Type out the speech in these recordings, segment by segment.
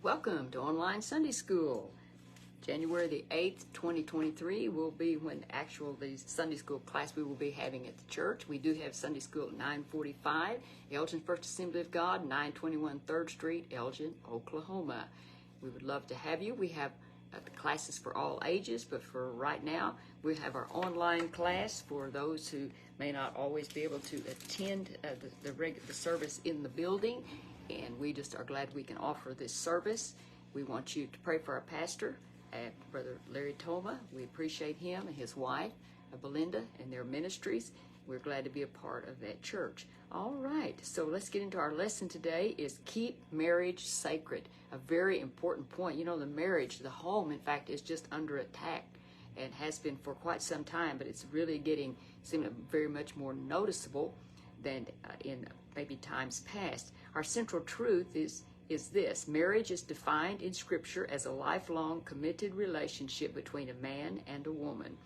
Welcome to Online Sunday School. January the 8th, 2023 will be when the Sunday School class we will be having at the church. We do have Sunday School at 9:45, Elgin First Assembly of God, 921 3rd Street, Elgin, Oklahoma. We would love to have you. We have the classes for all ages, but for right now, we have our online class for those who may not always be able to attend the service in the building. And we just are glad we can offer this service. We want you to pray for our pastor, Brother Larry Toma. We appreciate him and his wife, Belinda, and their ministries. We're glad to be a part of that church. All right, so let's get into our lesson today is keep marriage sacred. A very important point. You know, the marriage, the home, in fact, is just under attack and has been for quite some time, but it's really seeming very much more noticeable than in maybe times past. Our central truth is this: marriage is defined in Scripture as a lifelong committed relationship between a man and a woman.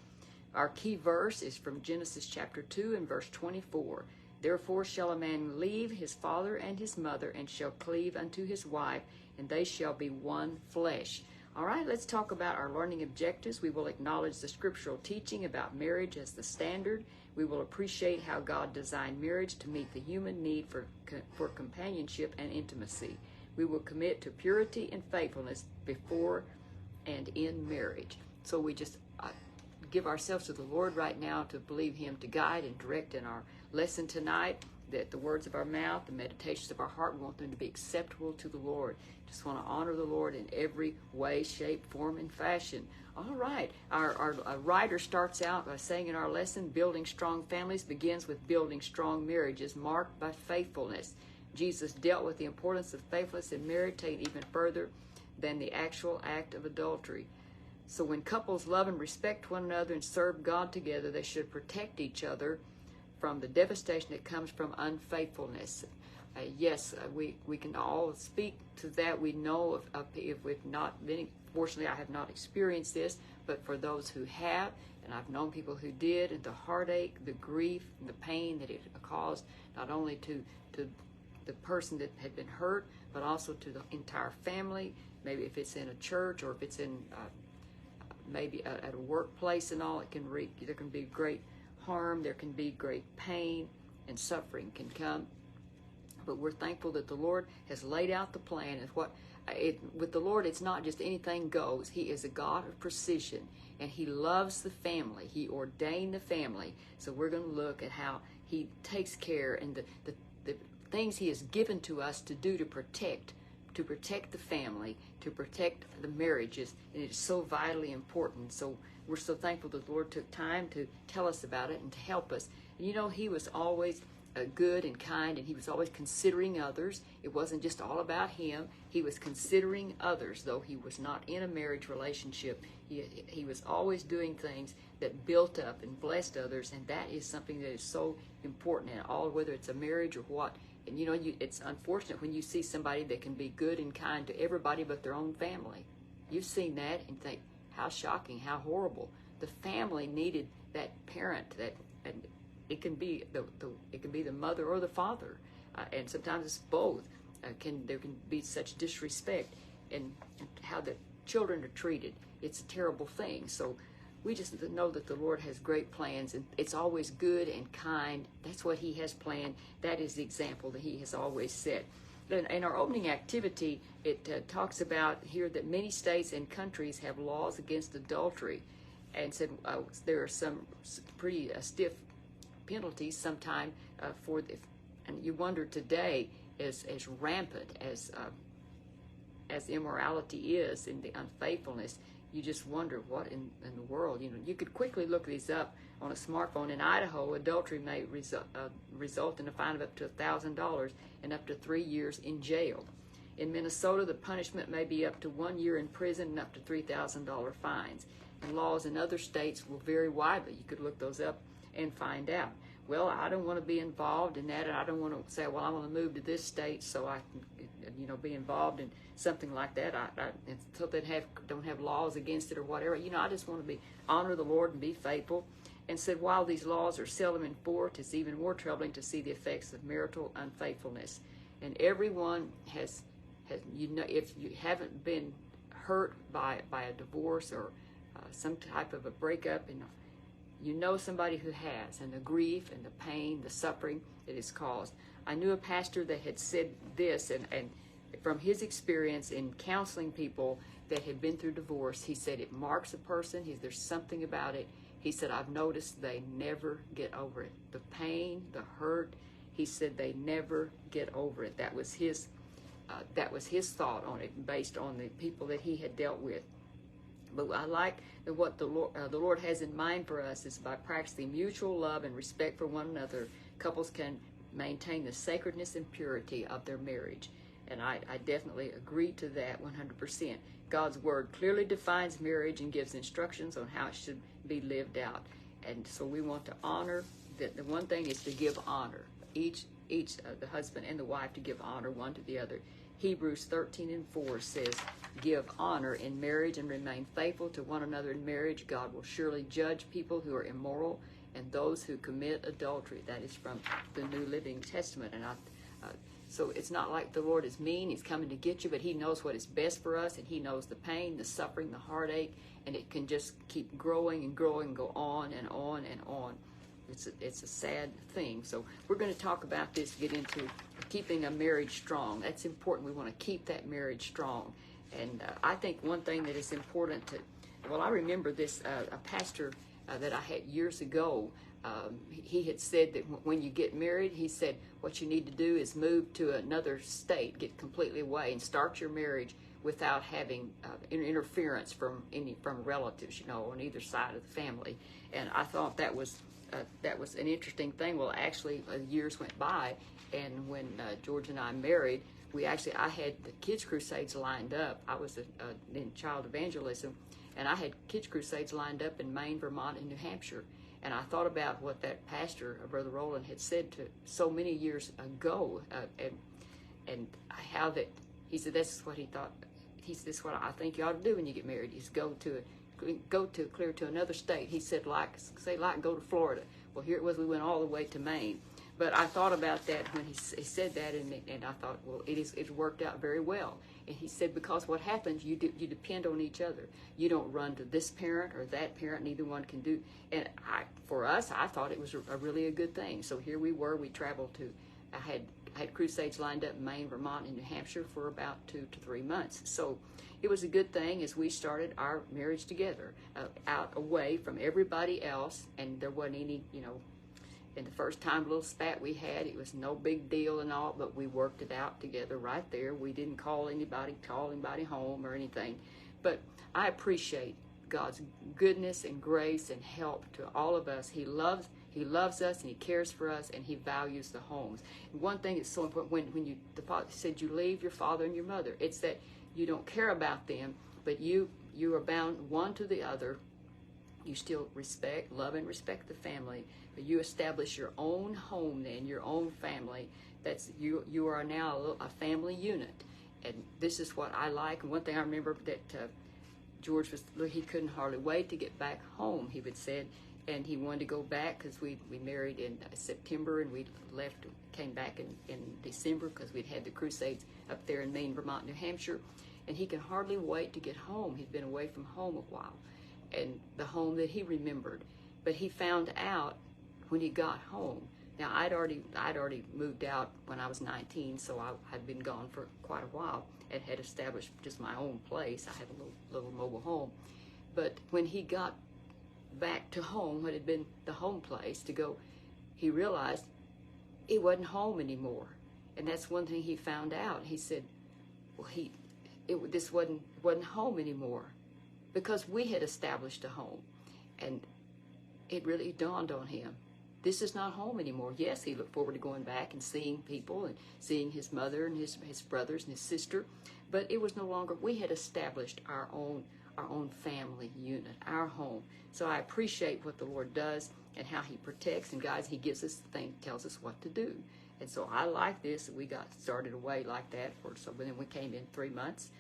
Our key verse is from Genesis chapter 2 and verse 24. Therefore shall a man leave his father and his mother, and shall cleave unto his wife, and they shall be one flesh. All right, let's talk about our learning objectives. We will acknowledge the scriptural teaching about marriage as the standard. We will appreciate how God designed marriage to meet the human need for companionship and intimacy. We will commit to purity and faithfulness before and in marriage. So we just give ourselves to the Lord right now to believe Him to guide and direct in our lesson tonight, that the words of our mouth, the meditations of our heart, we want them to be acceptable to the Lord. Just want to honor the Lord in every way, shape, form, and fashion. All right, our writer starts out by saying in our lesson, building strong families begins with building strong marriages marked by faithfulness. Jesus dealt with the importance of faithfulness in marriage, taking even further than the actual act of adultery. So when couples love and respect one another and serve God together, they should protect each other from the devastation that comes from unfaithfulness. We can all speak to that. We know if we've not been, fortunately I have not experienced this, but for those who have, and I've known people who did, and the heartache, the grief, and the pain that it caused, not only to the person that had been hurt, but also to the entire family, maybe if it's in a church or if it's in maybe at a workplace and all, there can be great harm, there can be great pain, and suffering can come. But we're thankful that the Lord has laid out the plan. With the Lord, it's not just anything goes. He is a God of precision, and He loves the family. He ordained the family. So we're going to look at how He takes care and the things He has given to us to do to protect the family, to protect the marriages, and it is so vitally important. So we're so thankful that the Lord took time to tell us about it and to help us. And you know, He was always good and kind, and He was always considering others. It wasn't just all about Him. He was considering others, though He was not in a marriage relationship. He was always doing things that built up and blessed others, and that is something that is so important in all, whether it's a marriage or what. And you know, it's unfortunate when you see somebody that can be good and kind to everybody but their own family. You've seen that and think, how shocking, how horrible. The family needed that parent, and it can be the mother or the father, and sometimes it's both. There can be such disrespect and how the children are treated. It's a terrible thing. So we just know that the Lord has great plans, and it's always good and kind. That's what He has planned. That is the example that He has always set. In our opening activity, it talks about here that many states and countries have laws against adultery, and said there are some pretty stiff penalties sometime for this. And you wonder today, as rampant as immorality is and the unfaithfulness, you just wonder what in the world. You know, you could quickly look these up on a smartphone. In Idaho, adultery may result in a fine of up to $1,000 and up to 3 years in jail. In Minnesota, the punishment may be up to 1 year in prison and up to $3,000 fines. And laws in other states will vary widely. You could look those up and find out. Well, I don't want to be involved in that, and I don't want to say, well, I want to move to this state so I can, be involved in something like that. Until they don't have laws against it or whatever. I just want to honor the Lord and be faithful. And said, while these laws are seldom enforced, it's even more troubling to see the effects of marital unfaithfulness. And everyone has if you haven't been hurt by a divorce or some type of a breakup, and you know somebody who has, and the grief and the pain, the suffering it has caused. I knew a pastor that had said this, and from his experience in counseling people that had been through divorce, he said it marks a person. There's something about it. He said, I've noticed they never get over it. The pain, the hurt, he said they never get over it. That was his thought on it, based on the people that he had dealt with. But I like that what the Lord has in mind for us is by practicing mutual love and respect for one another, couples can maintain the sacredness and purity of their marriage. And I definitely agree to that 100%. God's word clearly defines marriage and gives instructions on how it should be lived out. And so we want to honor, the one thing is to give honor. Each the husband and the wife to give honor one to the other. Hebrews 13:4 says, give honor in marriage and remain faithful to one another in marriage. God will surely judge people who are immoral and those who commit adultery. That is from the New Living Testament. And so it's not like the Lord is mean. He's coming to get you, but he knows what is best for us, and he knows the pain, the suffering, the heartache, and it can just keep growing and growing and go on and on and on. It's a sad thing. So we're going to talk about this, get into keeping a marriage strong. That's important. We want to keep that marriage strong. And I think one thing that is important I remember this, a pastor that I had years ago, he had said that when you get married, he said what you need to do is move to another state, get completely away, and start your marriage without having interference from relatives, on either side of the family. And I thought that was an interesting thing. Well, actually, years went by, and when George and I married, I had the kids' crusades lined up. I was in child evangelism, and I had kids' crusades lined up in Maine, Vermont, and New Hampshire. And I thought about what that pastor, Brother Roland, had said to so many years ago, and how that he said that's what he thought. He said, "This is what I think you ought to do when you get married: is go clear to another state." He said, go to Florida. Well, here it was. We went all the way to Maine. But I thought about that when he said that, and I thought, well, it's worked out very well. And he said, because what happens, you depend on each other. You don't run to this parent or that parent. Neither one can do. And for us, I thought it was really a good thing. So here we were. We traveled to. I had crusades lined up in Maine, Vermont, and New Hampshire for about 2 to 3 months. So it was a good thing as we started our marriage together, out away from everybody else, and there wasn't any, in the first time little spat we had, it was no big deal and all, but we worked it out together right there. We didn't call anybody home or anything. But I appreciate God's goodness and grace and help to all of us. He loves us, and he cares for us, and he values the homes. And one thing that's so important, when the Father said you leave your father and your mother, it's that you don't care about them, but you are bound one to the other. You still love and respect the family, but you establish your own home then, your own family. That's you are now a family unit, and this is what I like. And one thing I remember that George he couldn't hardly wait to get back home. He would said, and he wanted to go back because we married in September, and we came back in December because we'd had the crusades up there in Maine, Vermont, New Hampshire, and he could hardly wait to get home. He'd been away from home a while, and the home that he remembered. But he found out when he got home. Now I'd already moved out when I was 19, so I'd been gone for quite a while and had established just my own place. I had a little mobile home. But when he got back to home, what had been the home place to go, he realized he wasn't home anymore. And that's one thing he found out. He said, well, this wasn't home anymore, because we had established a home. And it really dawned on him, this is not home anymore. Yes, he looked forward to going back and seeing people and seeing his mother and his brothers and his sister, but it was no longer. We had established our own family unit, our home. So I appreciate what the Lord does and how he protects and guides. He gives us the thing, tells us what to do. And so I like this, that we got started away like that. But then we came in 3 months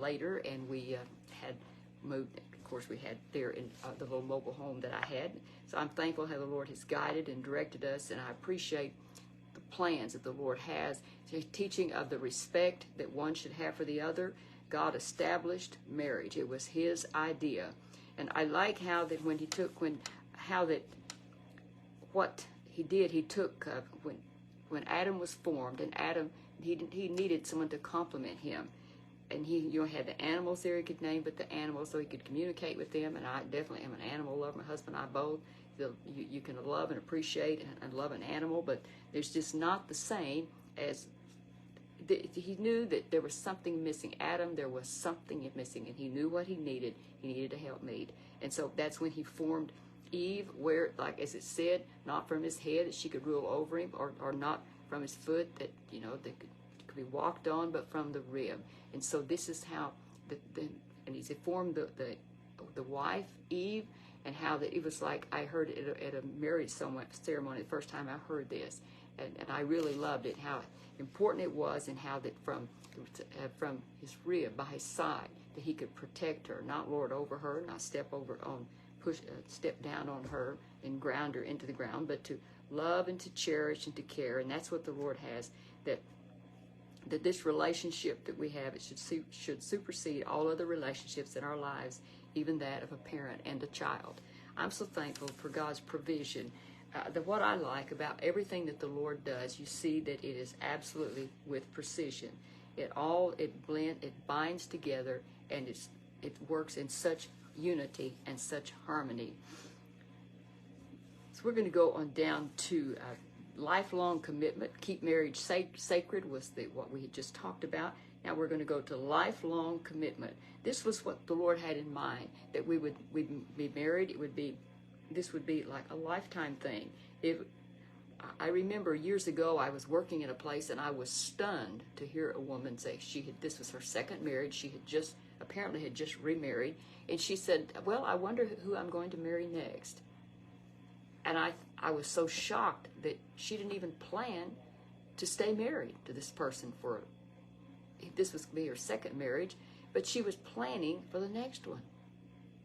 later, and we had moved. Of course, we had there in the little mobile home that I had. So I'm thankful how the Lord has guided and directed us, and I appreciate the plans that the Lord has, teaching of the respect that one should have for the other. God established marriage. It was his idea. And I like how that when he took, what he did, he took, when Adam was formed, and Adam, he needed someone to complement him. And he had the animals there he could name, but the animals so he could communicate with them. And I definitely am an animal lover. My husband and I both. You can love and appreciate and love an animal, but there's just not the same as he knew that there was something missing. Adam, there was something missing, and he knew what he needed. He needed a helpmate. And so that's when he formed Eve, where, like as it said, not from his head that she could rule over him, or not from his foot that, that could be walked on, but from the rib. And so this is how, and he formed the wife, Eve, and how that it was like, I heard it at a marriage ceremony the first time I heard this. And I really loved it, how important it was, and how that from his rib, by his side, that he could protect her, not lord over her, not step down on her and ground her into the ground, but to love and to cherish and to care. And that's what the Lord has, that this relationship that we have, it should supersede all other relationships in our lives, even that of a parent and a child. I'm so thankful for God's provision. What I like about everything that the Lord does, you see that it is absolutely with precision. It binds together, and it works in such unity and such harmony. So we're going to go on down to lifelong commitment. Keep marriage sacred was what we had just talked about. Now we're going to go to lifelong commitment. This was what the Lord had in mind, that we'd be married. This would be like a lifetime thing. I remember years ago I was working in a place, and I was stunned to hear a woman say this was her second marriage. She had apparently just remarried, and she said, "Well, I wonder who I'm going to marry next." And I was so shocked that she didn't even plan to stay married to this person this was going to be her second marriage, but she was planning for the next one.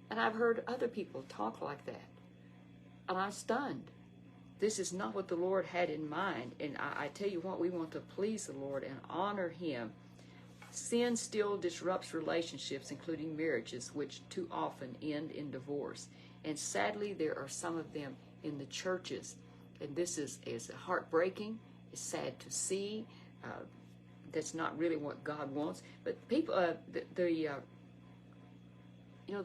And I've heard other people talk like that. And I'm stunned. This is not what the Lord had in mind. And I tell you what, we want to please the Lord and honor him. Sin still disrupts relationships, including marriages, which too often end in divorce. And sadly, there are some of them in the churches. And this is heartbreaking. It's sad to see. That's not really what God wants. But people, the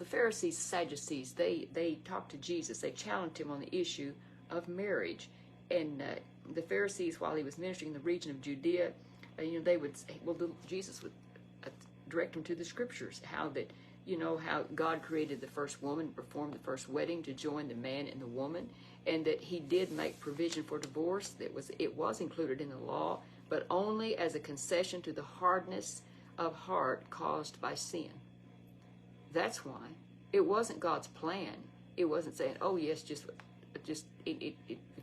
Pharisees, Sadducees, they talked to Jesus. They challenged him on the issue of marriage. And the Pharisees, while he was ministering in the region of Judea, they would say, Jesus would direct them to the scriptures, how God created the first woman, performed the first wedding to join the man and the woman, and that he did make provision for divorce. It was included in the law, but only as a concession to the hardness of heart caused by sin. That's why. It wasn't God's plan. It wasn't saying, "Oh yes, if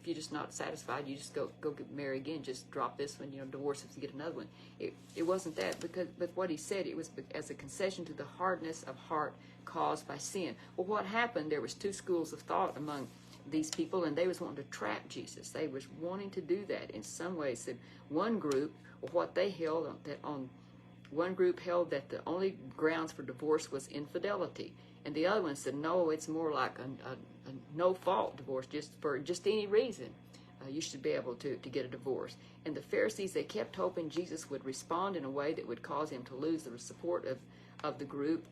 you're just not satisfied, you just go get married again. Just drop this one, divorce it and get another one." It wasn't that, but what he said, it was as a concession to the hardness of heart caused by sin. Well, what happened? There was two schools of thought among these people, and they was wanting to trap Jesus. They was wanting to do that in some ways. That one group, what they held on one group held that the only grounds for divorce was infidelity, and the other one said, no, it's more like a no-fault divorce, for any reason. You should be able to get a divorce. And the Pharisees, they kept hoping Jesus would respond in a way that would cause him to lose the support of the group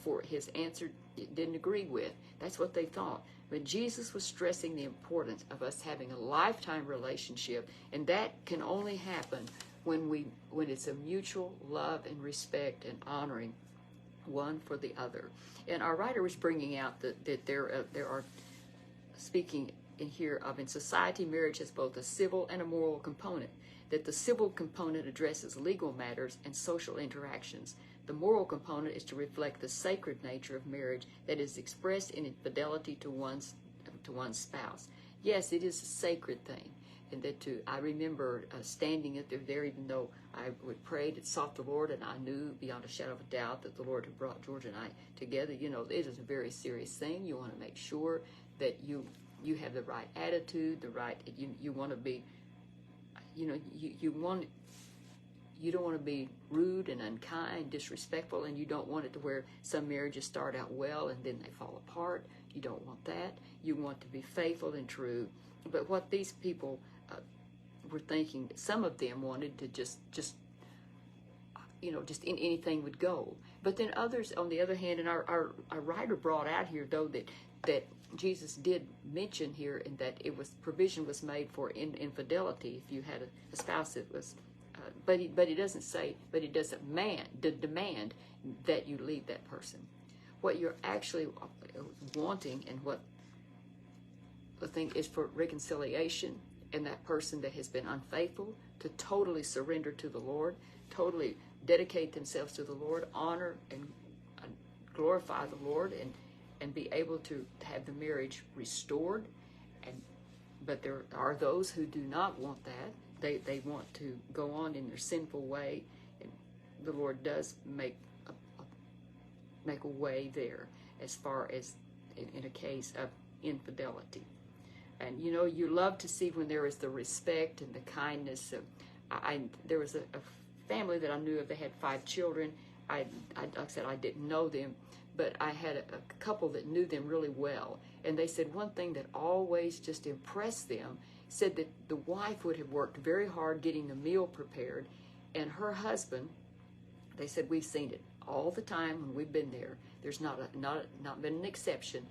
for his answer didn't agree with. That's what they thought. But Jesus was stressing the importance of us having a lifetime relationship, and that can only happen when it's a mutual love and respect and honoring one for the other. And our writer was bringing out that there are, speaking in here of, in society, marriage has both a civil and a moral component. That the civil component addresses legal matters and social interactions. The moral component is to reflect the sacred nature of marriage that is expressed in fidelity to one's spouse. Yes, it is a sacred thing. And I remember standing there, even though I would pray and sought the Lord, and I knew beyond a shadow of a doubt that the Lord had brought George and I together. It is a very serious thing. You want to make sure that you have the right attitude, you want to be you don't want to be rude and unkind, disrespectful, and you don't want it to where some marriages start out well and then they fall apart. You don't want that. You want to be faithful and true. But what these people were thinking, some of them wanted to just anything would go. But then others, on the other hand, and our writer brought out here, though, that Jesus did mention here, and that provision was made for infidelity if you had a spouse that was, but he doesn't say, but he doesn't demand that you leave that person. What you're actually wanting, and what the thing is, for reconciliation, and that person that has been unfaithful to totally surrender to the Lord, totally dedicate themselves to the Lord, honor and glorify the Lord, and be able to have the marriage restored. But there are those who do not want that. They want to go on in their sinful way, and the Lord does make a way there, as far as in a case of infidelity. And you love to see when there is the respect and the kindness of. There was a family that I knew of. They had 5 children. Like I said, I didn't know them, but I had a couple that knew them really well. And they said one thing that always just impressed them, said that the wife would have worked very hard getting the meal prepared, and her husband, they said, we've seen it all the time when we've been there. There's not been an exception.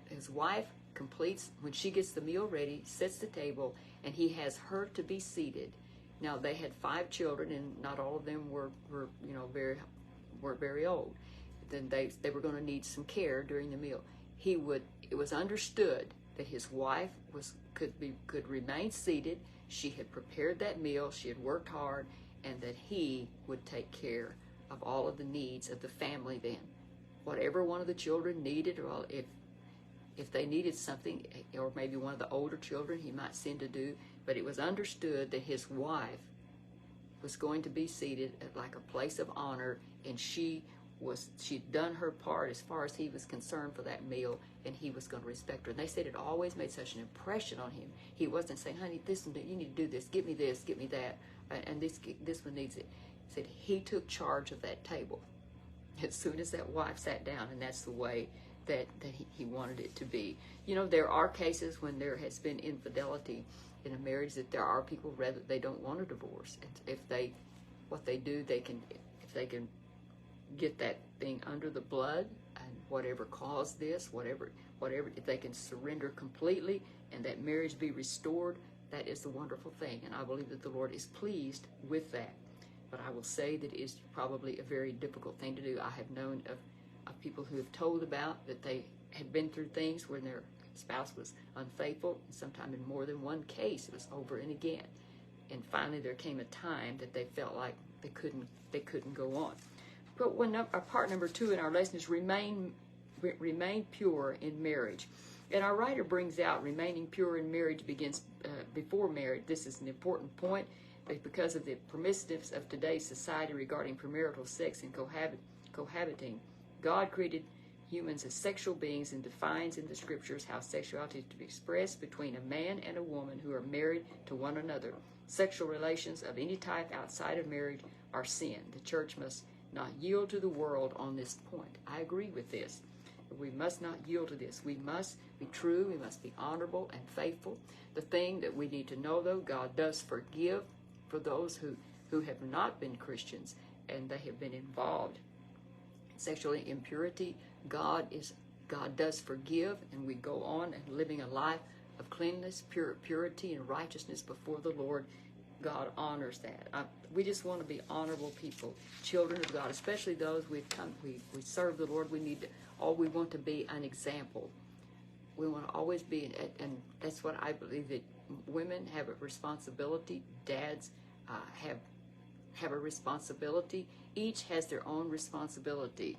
His wife completes, when she gets the meal ready, sets the table, and he has her to be seated. Now, they had 5 children, and not all of them were very old. Then they were going to need some care during the meal. It was understood that his wife could remain seated. She had prepared that meal. She had worked hard, and that he would take care of all of the needs of the family then. Whatever one of the children needed, or if they needed something, or maybe one of the older children he might send to do, but it was understood that his wife was going to be seated at like a place of honor, and she'd done her part as far as he was concerned for that meal, and he was going to respect her. And they said it always made such an impression on him. He wasn't saying, honey, you need to do this, give me that, and this one needs it. He said he took charge of that table as soon as that wife sat down, and that's the way that he wanted it to be. There are cases when there has been infidelity in a marriage, that there are people rather they don't want a divorce. And if they can get that thing under the blood, and whatever caused this, whatever, if they can surrender completely and that marriage be restored, that is the wonderful thing. And I believe that the Lord is pleased with that. But I will say that it is probably a very difficult thing to do. I have known of people who have told about that they had been through things when their spouse was unfaithful, and sometimes in more than one case it was over and again. And finally there came a time that they felt like they couldn't go on. But our part number 2 in our lesson is remain pure in marriage. And our writer brings out remaining pure in marriage begins before marriage. This is an important point, because of the permissiveness of today's society regarding premarital sex and cohabiting. God created humans as sexual beings and defines in the scriptures how sexuality is to be expressed between a man and a woman who are married to one another. Sexual relations of any type outside of marriage are sin. The church must not yield to the world on this point. I agree with this. We must not yield to this. We must be true. We must be honorable and faithful. The thing that we need to know, though, God does forgive for those who have not been Christians and they have been involved in sexual impurity. God does forgive, and we go on and living a life of cleanness, purity, and righteousness before the Lord. God honors that. We just want to be honorable people, children of God, especially those we serve the Lord. We want to be an example. We want to always be, and that's what I believe, that women have a responsibility. Dads have a responsibility. Each has their own responsibility.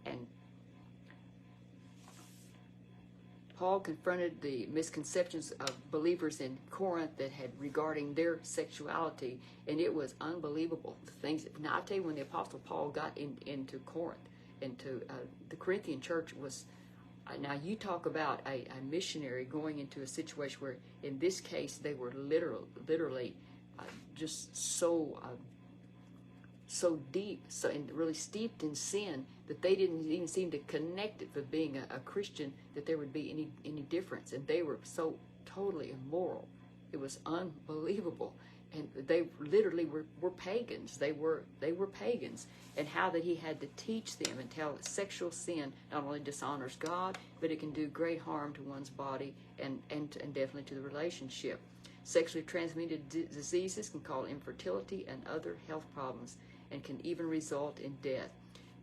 And Paul confronted the misconceptions of believers in Corinth that had regarding their sexuality, and it was unbelievable. The things. Now I tell you, when the Apostle Paul got into Corinth, into the Corinthian church was Now you talk about a missionary going into a situation where, in this case, they were literally just so deep, and really steeped in sin that they didn't even seem to connect it for being a Christian, that there would be any difference, and they were so totally immoral. It was unbelievable, and they literally were pagans. They were pagans, and how that he had to teach them and tell that sexual sin not only dishonors God, but it can do great harm to one's body and definitely to the relationship. Sexually transmitted diseases can cause infertility and other health problems, and can even result in death.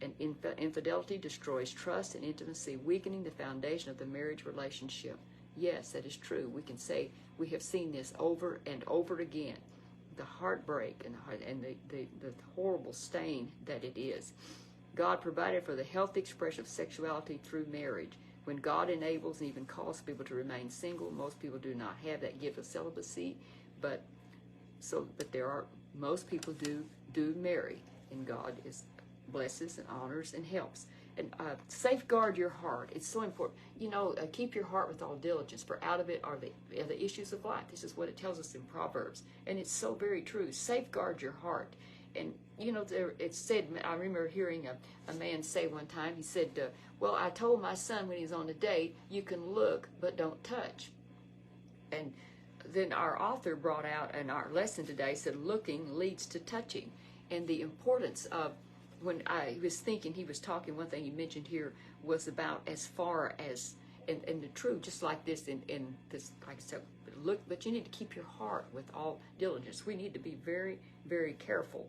And infidelity destroys trust and intimacy, weakening the foundation of the marriage relationship. Yes, that is true. We can say we have seen this over and over again. The heartbreak and the horrible stain that it is. God provided for the healthy expression of sexuality through marriage. When God enables and even calls people to remain single, most people do not have that gift of celibacy, but most people do marry, and God blesses and honors and helps. And safeguard your heart. It's so important. Keep your heart with all diligence, for out of it are the issues of life. This is what it tells us in Proverbs, and it's so very true. Safeguard your heart. And it's said, I remember hearing a man say one time, he said, well, I told my son when he was on a date, you can look, but don't touch. And then our author brought out in our lesson today, said looking leads to touching. And the importance of, when I was thinking, he was talking, one thing he mentioned here was about as far as, and the truth, just like this in this, like I said, look, but you need to keep your heart with all diligence. We need to be very, very careful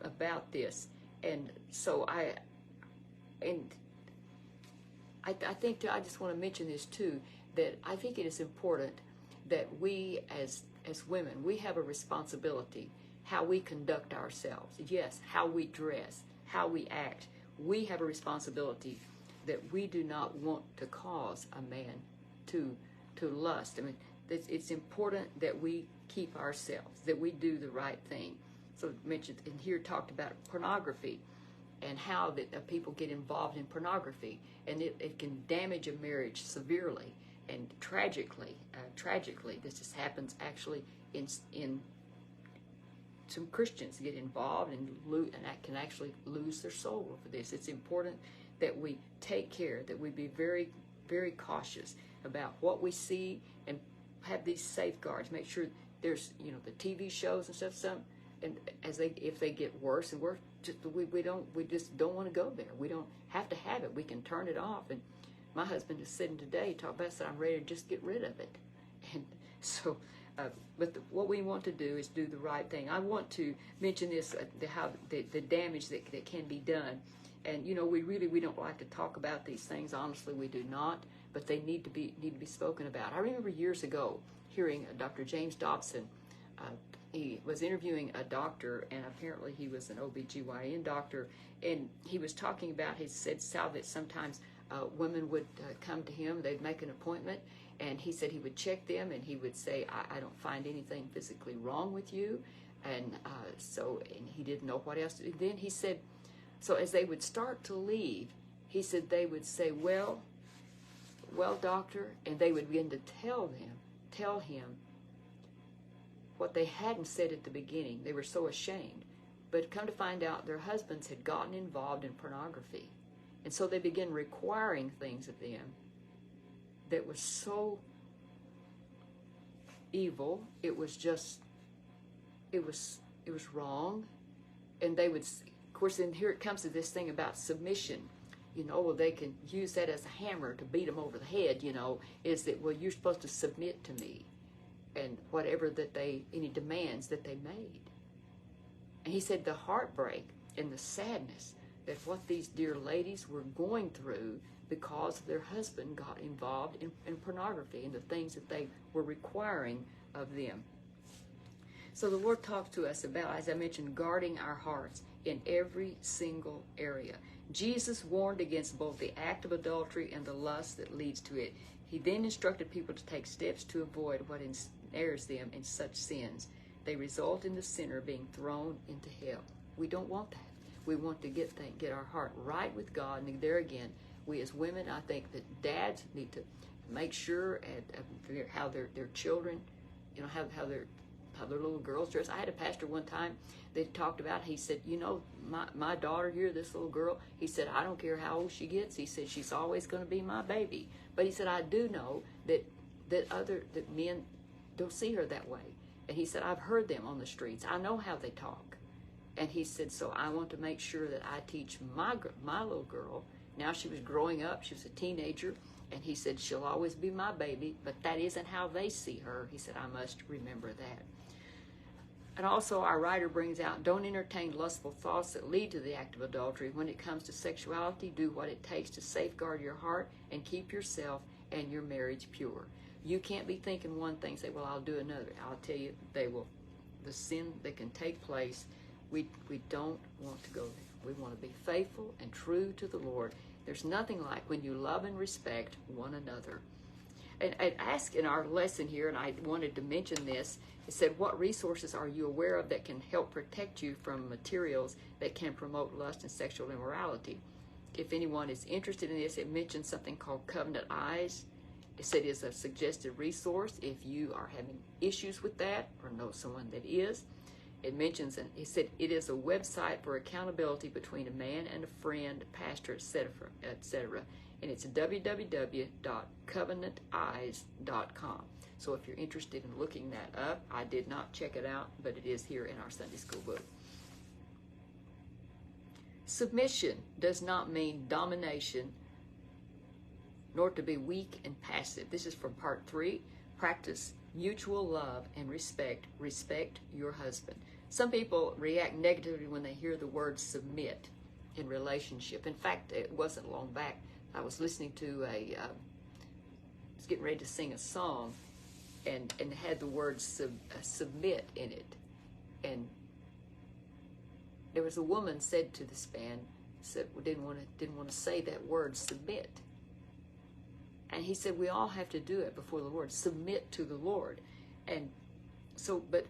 about this. And so I think I just want to mention this too, that I think it is important that we as women, we have a responsibility how we conduct ourselves. Yes, how we dress, how we act. We have a responsibility that we do not want to cause a man to lust. I mean, it's important that we keep ourselves, that we do the right thing. So mentioned and here talked about pornography and how that people get involved in pornography, and it can damage a marriage severely and tragically. This just happens actually in some Christians get involved and can actually lose their soul over this. It's important that we take care, that we be very, very cautious about what we see and have these safeguards. Make sure there's, the TV shows and stuff. And if they get worse and worse, we just don't want to go there. We don't have to have it. We can turn it off. And my husband is sitting today talking about, said, I'm ready to just get rid of it. And so. But what we want to do is do the right thing. I want to mention this, how the damage that can be done. And we don't like to talk about these things. Honestly, we do not. But they need to be spoken about. I remember years ago hearing Dr. James Dobson. He was interviewing a doctor, and apparently he was an OBGYN doctor. And he was talking about, he said how that sometimes women would come to him. They'd make an appointment. And he said he would check them, and he would say, I don't find anything physically wrong with you. And and he didn't know what else to do. Then he said, so as they would start to leave, he said they would say, well, doctor, and they would begin to tell him what they hadn't said at the beginning. They were so ashamed. But come to find out, their husbands had gotten involved in pornography. And so they began requiring things of them that was so evil. It was wrong. And they would, of course, then here it comes to this thing about submission. Well, they can use that as a hammer to beat them over the head, is that, well, you're supposed to submit to me and whatever any demands that they made. And he said the heartbreak and the sadness that what these dear ladies were going through because their husband got involved in pornography and the things that they were requiring of them. So the Lord talks to us about, as I mentioned, guarding our hearts in every single area. Jesus warned against both the act of adultery and the lust that leads to it. He then instructed people to take steps to avoid what ensnares them in such sins. They result in the sinner being thrown into hell. We don't want that. We want to get our heart right with God, and there again, we as women, I think that dads need to make sure how their children, you know, how their little girls dress. I had a pastor one time that talked about, he said, you know, my daughter here, this little girl, he said, I don't care how old she gets. He said, she's always going to be my baby. But he said, I do know that men don't see her that way. And he said, I've heard them on the streets. I know how they talk. And he said, so I want to make sure that I teach my little girl. Now she was growing up. She was a teenager. And he said, she'll always be my baby, but that isn't how they see her. He said, I must remember that. And also our writer brings out, don't entertain lustful thoughts that lead to the act of adultery. When it comes to sexuality, do what it takes to safeguard your heart and keep yourself and your marriage pure. You can't be thinking one thing, say, well, I'll do another. I'll tell you, the sin that can take place, we don't want to go there. We want to be faithful and true to the Lord. There's nothing like when you love and respect one another. And I asked in our lesson here, and I wanted to mention this, it said, what resources are you aware of that can help protect you from materials that can promote lust and sexual immorality? If anyone is interested in this, it mentions something called Covenant Eyes. It said it's a suggested resource if you are having issues with that or know someone that is. It mentions, and it said it is a website for accountability between a man and a friend, pastor, etc., etc. And it's www.covenanteyes.com. So if you're interested in looking that up, I did not check it out, but it is here in our Sunday school book. Submission does not mean domination, nor to be weak and passive. This is from part 3. Practice mutual love and respect. Respect your husband. Some people react negatively when they hear the word submit in relationship. In fact, it wasn't long back. I was listening to was getting ready to sing a song, and had the word submit in it. And there was a woman said to this band, said we didn't want to say that word submit. And he said, we all have to do it before the Lord. Submit to the Lord. And so, but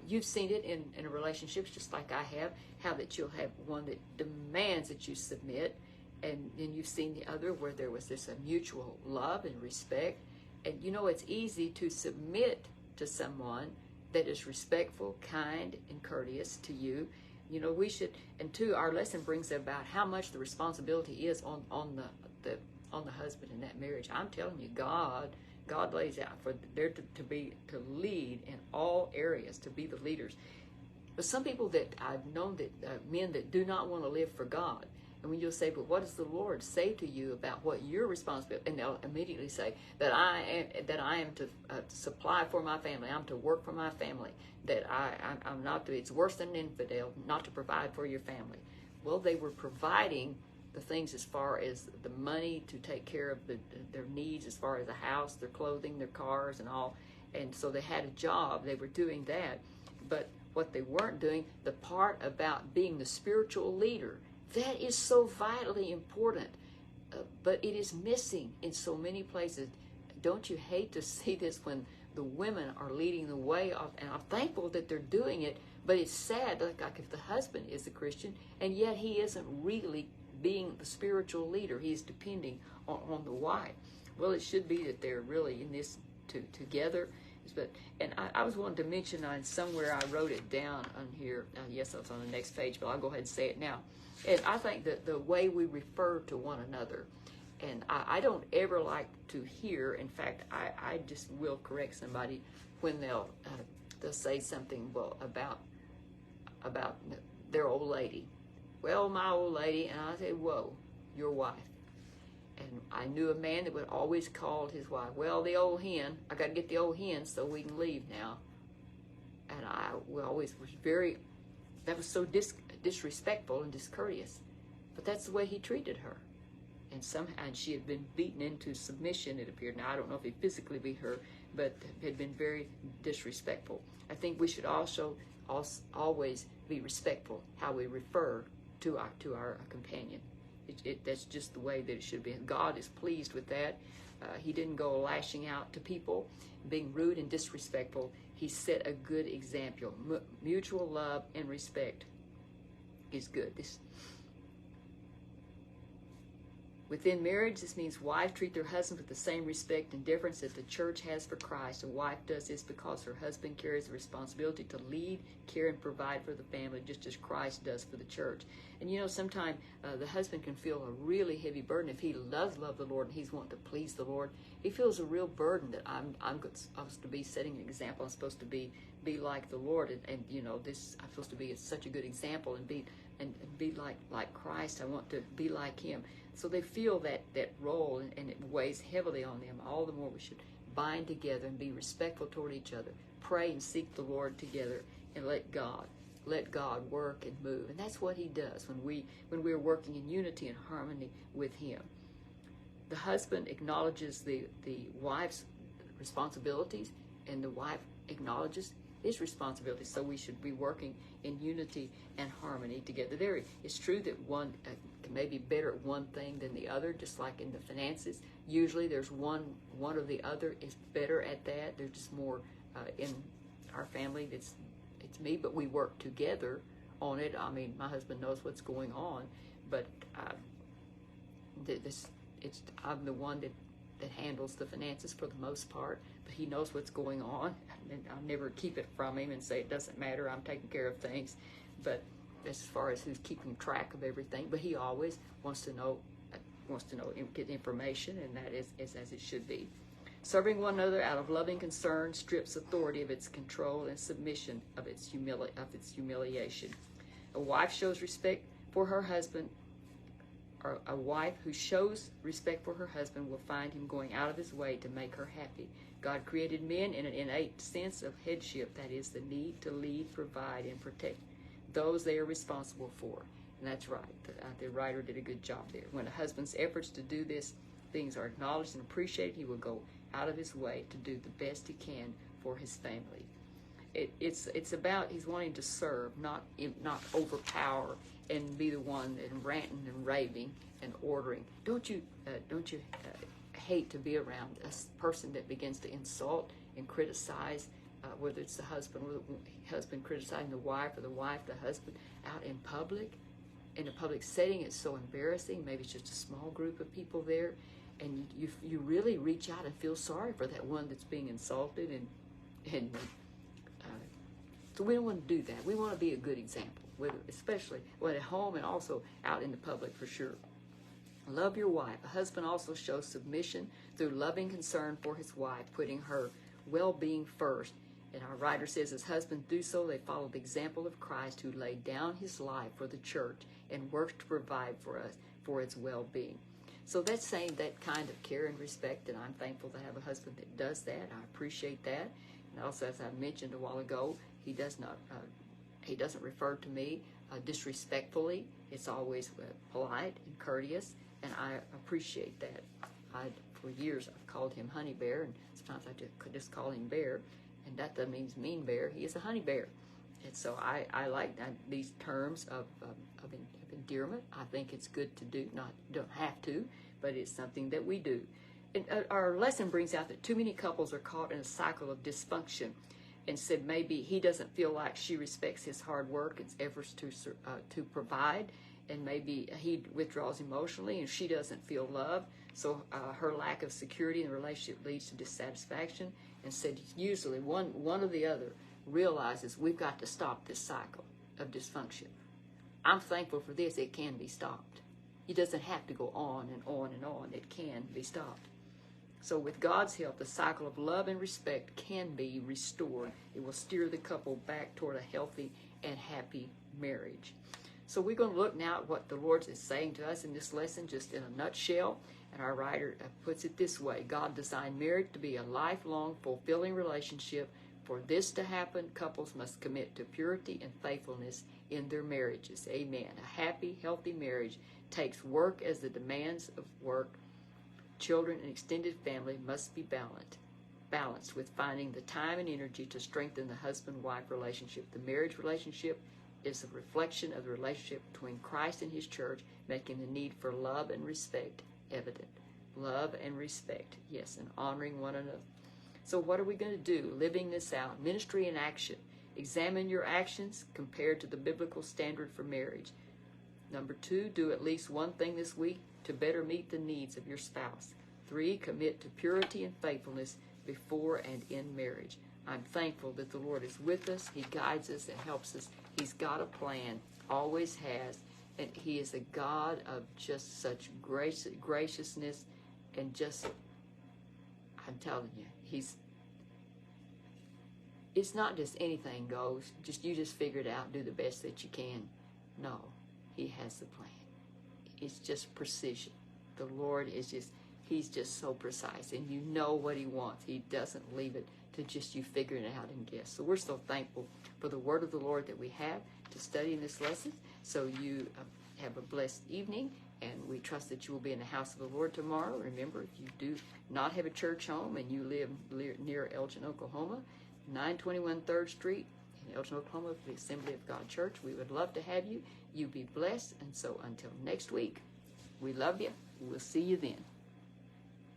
you've seen it in a relationship, just like I have, how that you'll have one that demands that you submit. And then you've seen the other where there was this mutual love and respect. And you know, it's easy to submit to someone that is respectful, kind, and courteous to you. You know, we should, and two, our lesson brings about how much the responsibility is on the husband in that marriage. I'm telling you, God lays out for there to lead in all areas, to be the leaders. But some people that I've known, that men that do not want to live for God, and when you'll say, but what does the Lord say to you about what you're responsible? And they'll immediately say that I am to supply for my family. I'm to work for my family. That I'm not to. It's worse than an infidel not to provide for your family. Well, they were providing the things as far as the money to take care of their needs, as far as the house, their clothing, their cars, and all. And so they had a job. They were doing that. But what they weren't doing, the part about being the spiritual leader, that is so vitally important. But it is missing in so many places. Don't you hate to see this when the women are leading the way? And I'm thankful that they're doing it, but it's sad, like if the husband is a Christian, and yet he isn't really being the spiritual leader. He's depending on the wife. Well, it should be that they're really in this together. And I was wanting to mention, somewhere I wrote it down on here. Yes, it's on the next page, but I'll go ahead and say it now. And I think that the way we refer to one another, and I don't ever like to hear, in fact, I just will correct somebody when they'll say something, well, about their old lady. Well, my old lady, and I say, whoa, your wife. And I knew a man that would always call his wife, well, the old hen, I got to get the old hen so we can leave now. And I always was that was so disrespectful and discourteous. But that's the way he treated her. And she had been beaten into submission, it appeared. Now, I don't know if he physically beat her, but had been very disrespectful. I think we should also always be respectful how we refer to our companion. That's just the way that it should be. And God is pleased with that. He didn't go lashing out to people, being rude and disrespectful. He set a good example. Mutual love and respect is good. Within marriage, this means wives treat their husbands with the same respect and deference that the church has for Christ. A wife does this because her husband carries the responsibility to lead, care, and provide for the family, just as Christ does for the church. And you know, sometimes the husband can feel a really heavy burden if he does love the Lord and he's wanting to please the Lord. He feels a real burden that I'm supposed to be setting an example. I'm supposed to be like the Lord, and you know, this I'm supposed to be such a good example and be like Christ. I want to be like Him. So they feel that role, and it weighs heavily on them. All the more we should bind together and be respectful toward each other. Pray and seek the Lord together, and let God work and move. And that's what He does when we're working in unity and harmony with Him. The husband acknowledges the wife's responsibilities, and the wife acknowledges his responsibilities. So we should be working in unity and harmony together. It's true that one may be better at one thing than the other, just like in the finances. Usually there's one or the other is better at that. There's just more in our family. It's me, but we work together on it. I mean, my husband knows what's going on, but I'm the one that handles the finances for the most part, but he knows what's going on, and I'll never keep it from him and say it doesn't matter, I'm taking care of things. But as far as who's keeping track of everything, but he always wants to know, get information, and that is as it should be. Serving one another out of loving concern strips authority of its control and submission of its humiliation. A wife shows respect for her husband. Or a wife who shows respect for her husband will find him going out of his way to make her happy. God created men in an innate sense of headship, that is, the need to lead, provide, and protect those they are responsible for. And that's right. The writer did a good job there. When a husband's efforts to do this things are acknowledged and appreciated, he will go out of his way to do the best he can for his family. It's about he's wanting to serve, not overpower and be the one and ranting and raving and ordering. Don't you hate to be around a person that begins to insult and criticize, whether it's the husband or the husband criticizing the wife, or the wife the husband, out in public, in a public setting? It's so embarrassing. Maybe it's just a small group of people there, and you really reach out and feel sorry for that one that's being insulted, and so we don't want to do that. We want to be a good example, especially at home and also out in the public for sure. Love your wife. A husband also shows submission through loving concern for his wife, putting her well-being first. And our writer says, as husbands do so, they follow the example of Christ, who laid down his life for the church and worked to provide for us for its well-being. So that's saying that kind of care and respect, and I'm thankful to have a husband that does that. I appreciate that. And also, as I mentioned a while ago, he doesn't refer to me disrespectfully. It's always polite and courteous, and I appreciate that. For years, I've called him Honey Bear, and sometimes I just call him Bear, and that doesn't mean mean bear. He is a honey bear. And so I like these terms of endearment. I think it's good to do. Don't have to, but it's something that we do. And our lesson brings out that too many couples are caught in a cycle of dysfunction, and said maybe he doesn't feel like she respects his hard work and efforts to provide, and maybe he withdraws emotionally and she doesn't feel loved. So her lack of security in the relationship leads to dissatisfaction, and said usually one or the other realizes we've got to stop this cycle of dysfunction. I'm thankful for this. It can be stopped. It doesn't have to go on and on and on. It can be stopped. So with God's help, the cycle of love and respect can be restored. It will steer the couple back toward a healthy and happy marriage. So we're going to look now at what the Lord is saying to us in this lesson, just in a nutshell. And our writer puts it this way: God designed marriage to be a lifelong, fulfilling relationship. For this to happen, couples must commit to purity and faithfulness in their marriages. Amen. A happy, healthy marriage takes work, as the demands of work, children, and extended family must be balanced with finding the time and energy to strengthen the husband-wife relationship. The marriage relationship is a reflection of the relationship between Christ and his church, making the need for love and respect evident. Love and respect, yes, and honoring one another. So what are we going to do? Living this out. Ministry in action. Examine your actions compared to the biblical standard for marriage. Number 2, do at least one thing this week to better meet the needs of your spouse. 3, commit to purity and faithfulness before and in marriage. I'm thankful that the Lord is with us. He guides us and helps us. He's got a plan, always has, and He is a God of just such graciousness, and just, I'm telling you, it's not just anything goes, you just figure it out, do the best that you can. No, He has the plan. It's just precision. The Lord is He's just so precise, and you know what He wants. He doesn't leave it to just you figuring it out and guess. So we're so thankful for the word of the Lord that we have to study in this lesson. So you have a blessed evening, and we trust that you will be in the house of the Lord tomorrow. Remember, if you do not have a church home and you live near Elgin, Oklahoma, 921 3rd Street in Elgin, Oklahoma, the Assembly of God Church. We would love to have you. You be blessed. And so until next week, we love you. We'll see you then.